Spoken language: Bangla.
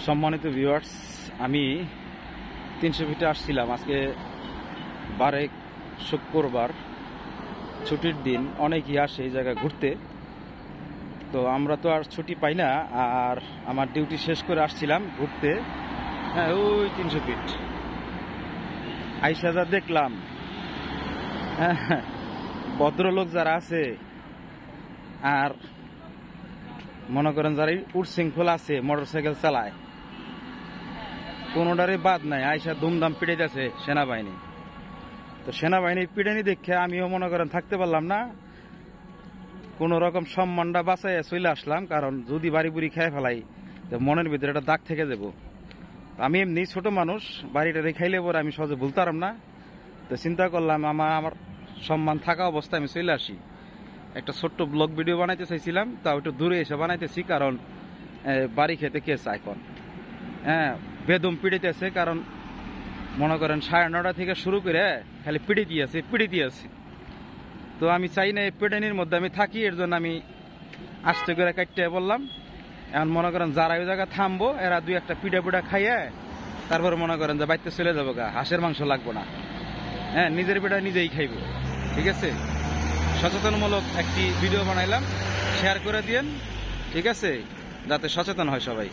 সম্মানিত ভিউয়ার্স, আমি 300 ফিটে আসছিলাম। আজকে বারে শুক্রবার, ছুটির দিন, অনেকেই আসে এই জায়গায় ঘুরতে। তো আমরা তো আর ছুটি পাই না, আর আমার ডিউটি শেষ করে আসছিলাম ঘুরতে। হ্যাঁ, ওই 300 ফিট আইসা যা দেখলাম, ভদ্রলোক যারা আছে আর মনে করেন যারা উৎশৃঙ্খল আছে, মোটরসাইকেল চালায়, কোনোটারে বাদ নাই, আইসা ধুমধাম পিটাইতেছে সেনাবাহিনী। তো সেনাবাহিনীর পিটানি দেখে আমিও মনে করেন থাকতে পারলাম না, কোন রকম সম্মানটা বাঁচাইয়া চলে আসলাম। কারণ যদি বাড়ি বুড়ি খেয়ে ফেলাই তো মনের ভিতরে একটা দাগ থেকে যাব। আমি এমনি ছোট মানুষ, বাড়িটা খাইলে পরে আমি সহজে ভুলতে পারলাম না। তো চিন্তা করলাম আমার সম্মান থাকা অবস্থায় আমি চলে আসি। একটা ছোট্ট ব্লগ ভিডিও বানাইতে চাইছিলাম, তাও একটু দূরে এসে বানাইতেছি। কারণ বাড়ি খেতে কে চায় এখন? হ্যাঁ, বেদম পিড়িতেছে। কারণ মনে করেন 9:30 থেকে শুরু করে খালি পিড়িতে আছে। তো আমি চাই না এই পিটানির মধ্যে আমি থাকি, এর জন্য আমি আস্তে করে কাটতে বললাম। এখন মনে করেন যারা ওই জায়গায় থামবো, এরা 2-1টা পিঠা খাইয়ে তারপরে মনে করেন যে বাড়িতে চলে যাবো গা, হাঁসের মাংস লাগবো না। হ্যাঁ, নিজের পিঠা নিজেই খাইব। ঠিক আছে, সচেতনমূলক একটি ভিডিও বানাইলাম, শেয়ার করে দিয়েন। ঠিক আছে, যাতে সচেতন হয় সবাই।